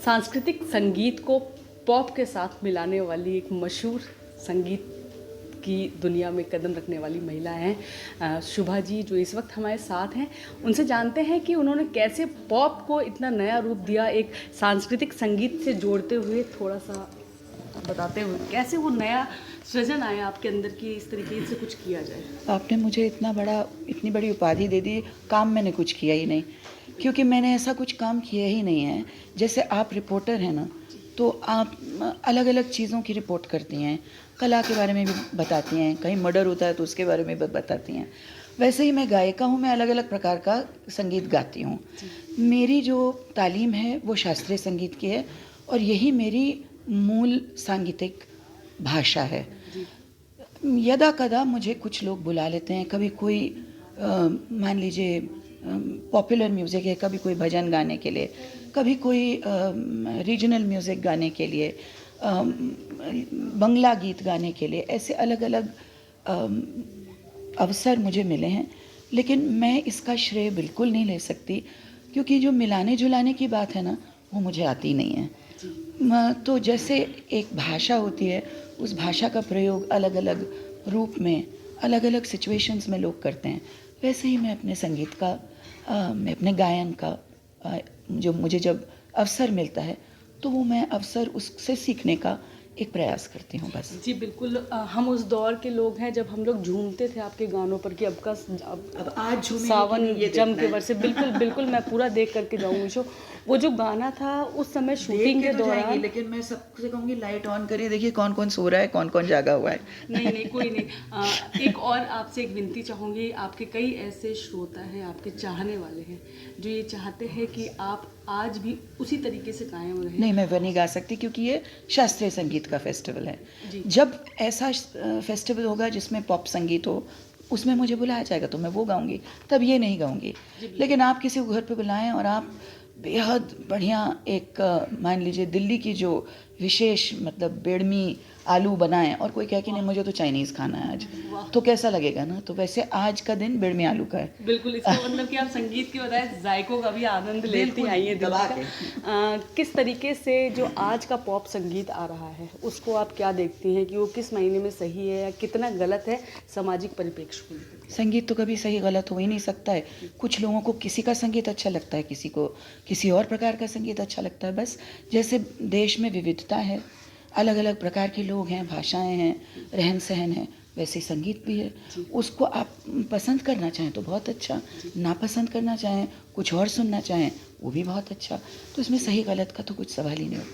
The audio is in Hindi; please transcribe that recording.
सांस्कृतिक संगीत को पॉप के साथ मिलाने वाली एक मशहूर संगीत की दुनिया में कदम रखने वाली महिला हैं शुभा जी, जो इस वक्त हमारे साथ हैं। उनसे जानते हैं कि उन्होंने कैसे पॉप को इतना नया रूप दिया, एक सांस्कृतिक संगीत से जोड़ते हुए, थोड़ा सा बताते हुए कैसे वो नया सृजन आया आपके अंदर कि इस तरीके से कुछ किया जाए। आपने मुझे इतनी बड़ी उपाधि दे दी, काम मैंने कुछ किया ही नहीं, क्योंकि मैंने ऐसा कुछ काम किया ही नहीं है। जैसे आप रिपोर्टर हैं ना, तो आप अलग अलग चीज़ों की रिपोर्ट करती हैं, कला के बारे में भी बताती हैं, कहीं मर्डर होता है तो उसके बारे में भी बताती हैं। वैसे ही मैं गायिका हूँ, मैं अलग अलग प्रकार का संगीत गाती हूँ। मेरी जो तालीम है वो शास्त्रीय संगीत की है और यही मेरी मूल सांगीतिक भाषा है। यदा कदा मुझे कुछ लोग बुला लेते हैं, कभी कोई मान लीजिए पॉपुलर म्यूज़िक है, कभी कोई भजन गाने के लिए, कभी कोई रीजनल म्यूज़िक गाने के लिए, बंगला गीत गाने के लिए, ऐसे अलग अलग अवसर मुझे मिले हैं। लेकिन मैं इसका श्रेय बिल्कुल नहीं ले सकती, क्योंकि जो मिलाने जुलाने की बात है ना, वो मुझे आती नहीं है। तो जैसे एक भाषा होती है, उस भाषा का प्रयोग अलग अलग रूप में, अलग अलग सिचुएशंस में लोग करते हैं, वैसे ही मैं अपने संगीत का, मैं अपने गायन का, जो मुझे जब अवसर मिलता है तो वो मैं अवसर उससे सीखने का एक प्रयास करती हूँ बस। जी बिल्कुल, हम उस दौर के लोग हैं जब हम लोग झूमते थे आपके गानों पर कि अब आज झूमे सावन ये जम के वर्षे। बिल्कुल बिल्कुल, मैं पूरा देख करके जाऊँगी शो। वो जो गाना था उस समय शूटिंग के दौरान, लेकिन मैं सबसे कहूँगी लाइट ऑन करिए, देखिए कौन कौन सो रहा है, कौन कौन जागा हुआ है। नहीं नहीं कोई नहीं। एक और आपसे एक विनती चाहूँगी, आपके कई ऐसे श्रोता हैं, आपके चाहने वाले हैं जो ये चाहते हैं कि आप आज भी उसी तरीके से कायम रहें। नहीं, मैं वो नहीं गा सकती, क्योंकि ये शास्त्रीय संगीत का फेस्टिवल है। जब ऐसा फेस्टिवल होगा जिसमें पॉप संगीत हो, उसमें मुझे बुलाया जाएगा तो मैं वो गाऊंगी, तब ये नहीं गाऊंगी। लेकिन आप किसी को घर पे बुलाएं और आप बेहद बढ़िया एक मान लीजिए दिल्ली की जो विशेष मतलब बेड़मी आलू बनाएं और कोई कहे कि नहीं मुझे तो चाइनीज़ खाना है आज, तो कैसा लगेगा ना। तो वैसे आज का दिन बेड़मी आलू का है। बिल्कुल, इसका मतलब कि आप संगीत की बजाय जायकों का भी आनंद लेती आई हैं दिल का। किस तरीके से जो आज का पॉप संगीत आ रहा है उसको आप क्या देखती हैं कि वो किस महीने में सही है या कितना गलत है सामाजिक परिप्रेक्ष्य को? संगीत तो कभी सही गलत हो ही नहीं सकता है। कुछ लोगों को किसी का संगीत अच्छा लगता है, किसी को किसी और प्रकार का संगीत अच्छा लगता है। बस जैसे देश में विविधता है, अलग अलग प्रकार के लोग हैं, भाषाएं हैं, रहन सहन है, वैसे संगीत भी है। उसको आप पसंद करना चाहें तो बहुत अच्छा, नापसंद करना चाहें, कुछ और सुनना चाहें, वो भी बहुत अच्छा। तो इसमें सही गलत का तो कुछ सवाल ही नहीं होता।